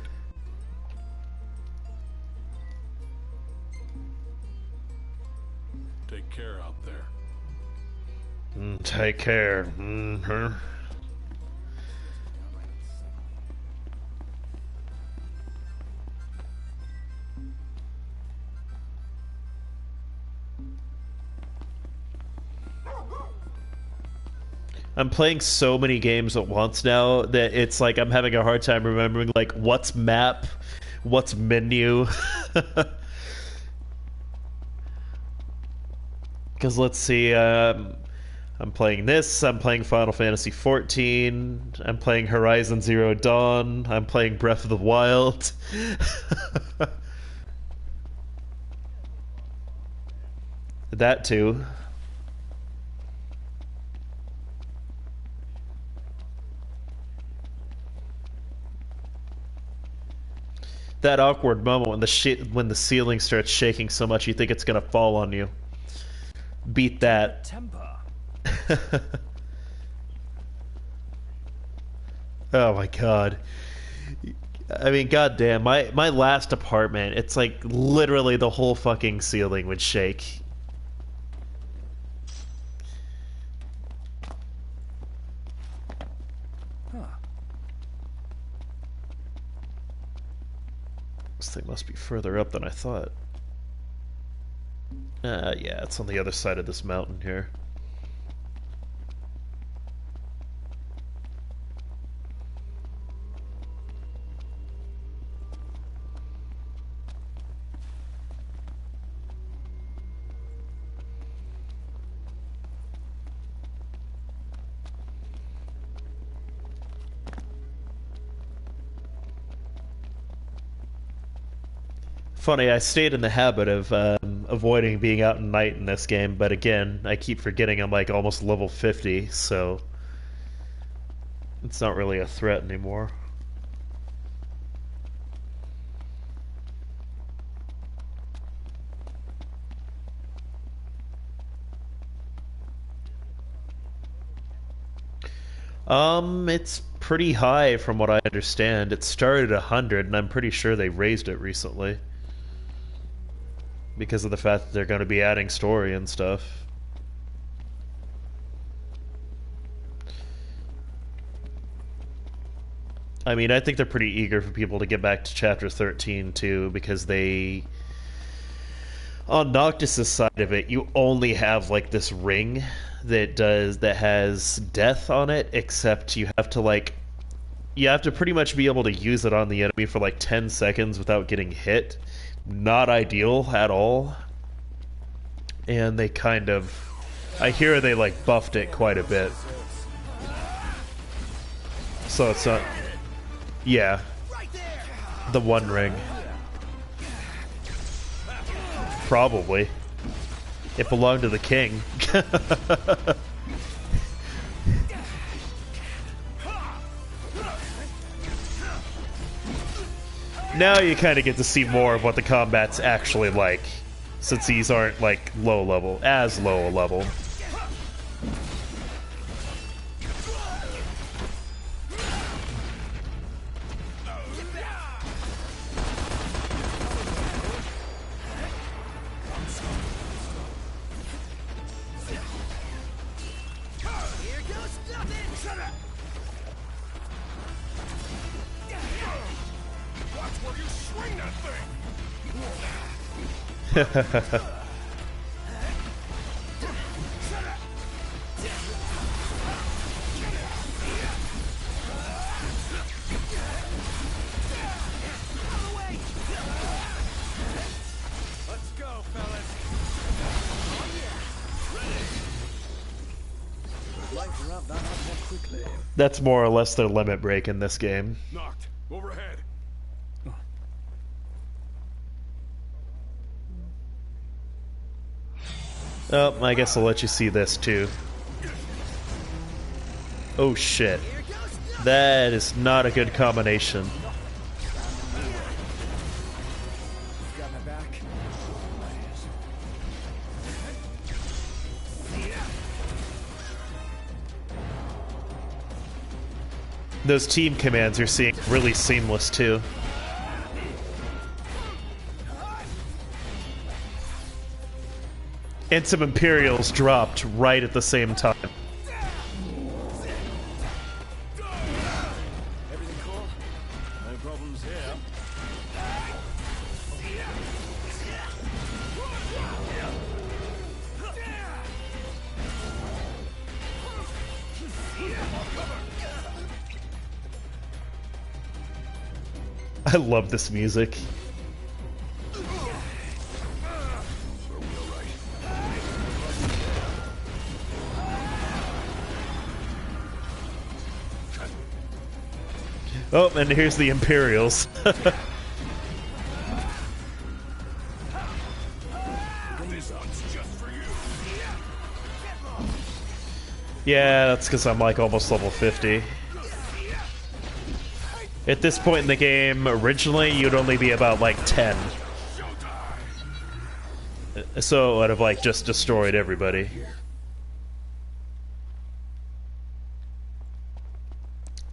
Take care out there. Take care. Mm-hmm. I'm playing so many games at once now that it's like I'm having a hard time remembering like what's map, what's menu. Because let's see, I'm playing this, I'm playing Final Fantasy XIV, I'm playing Horizon Zero Dawn, I'm playing Breath of the Wild. That too. That awkward moment when the ceiling starts shaking so much you think it's gonna fall on you. Beat that. Temper. Oh my god. I mean, goddamn, my last apartment, it's like literally the whole fucking ceiling would shake. This thing must be further up than I thought. Yeah, it's on the other side of this mountain here. Funny, I stayed in the habit of avoiding being out at night in this game, but again, I keep forgetting I'm like almost level 50, so it's not really a threat anymore. It's pretty high from what I understand. It started at 100, and I'm pretty sure they raised it recently. Because of the fact that they're going to be adding story and stuff. I mean, I think they're pretty eager for people to get back to Chapter 13, too, because they... On Noctis' side of it, you only have, like, this ring that has death on it, except you have to, like... You have to pretty much be able to use it on the enemy for, like, 10 seconds without getting hit. Not ideal at all. And they kind of... I hear they, like, buffed it quite a bit. So it's not... Yeah. The One Ring. Probably. It belonged to the king. Now you kind of get to see more of what the combat's actually like, since these aren't, like, low level, as low a level. That's more or less their limit break in this game. Knocked. Overhead. Oh, I guess I'll let you see this too. Oh shit. That is not a good combination. Got my back. Those team commands you're seeing really seamless too. And some Imperials dropped right at the same time. Everything cool? No problems here. I love this music. Oh, and here's the Imperials. Yeah, that's because I'm like almost level 50. At this point in the game, originally you'd only be about like 10. So it would have like just destroyed everybody.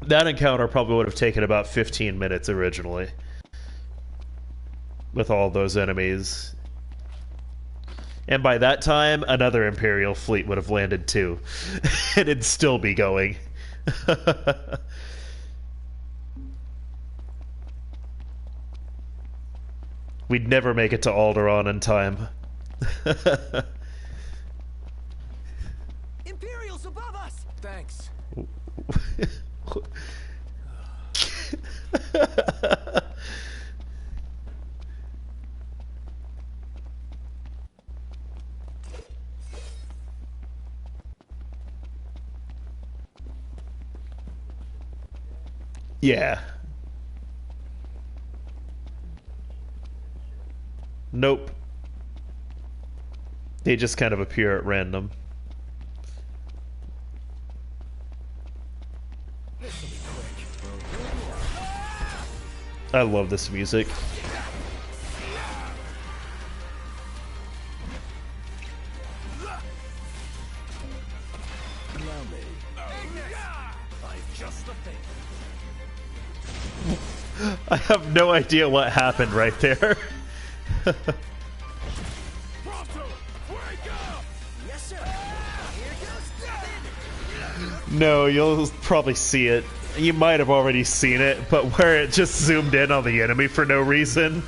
That encounter probably would have taken about 15 minutes originally. With all those enemies. And by that time, another Imperial fleet would have landed too. And it'd still be going. We'd never make it to Alderaan in time. Imperials above us! Thanks. Yeah. Nope. They just kind of appear at random. I love this music. I have no idea what happened right there. No, you'll probably see it. You might have already seen it, but where it just zoomed in on the enemy for no reason.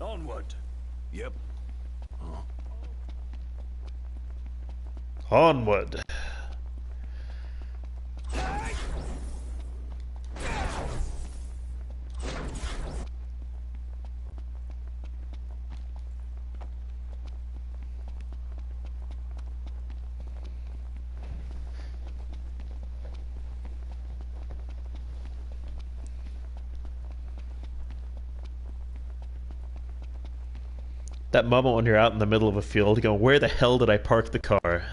Onward. Yep. Onward. That moment when you're out in the middle of a field going, where the hell did I park the car?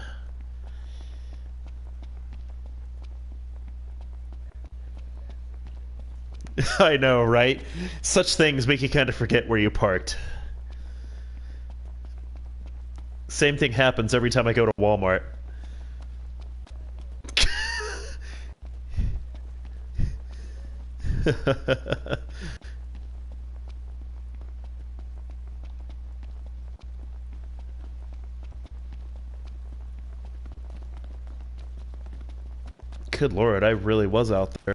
I know, right? Such things make you kind of forget where you parked. Same thing happens every time I go to Walmart. Good lord, I really was out there.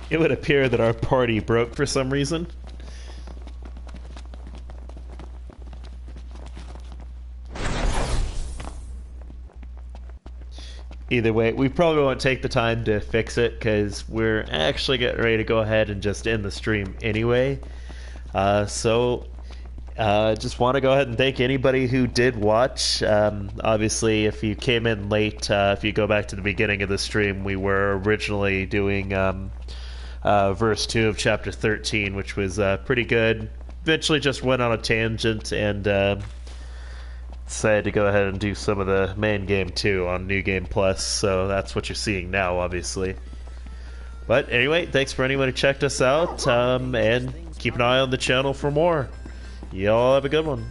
It would appear that our party broke for some reason. Either way, we probably won't take the time to fix it because we're actually getting ready to go ahead and just end the stream anyway. Just want to go ahead and thank anybody who did watch. Obviously, if you came in late, if you go back to the beginning of the stream, we were originally doing verse 2 of chapter 13, which was pretty good. Eventually just went on a tangent and decided to go ahead and do some of the main game too on New Game Plus, so that's what you're seeing now, obviously. But anyway, thanks for anyone who checked us out, and keep an eye on the channel for more. Y'all have a good one.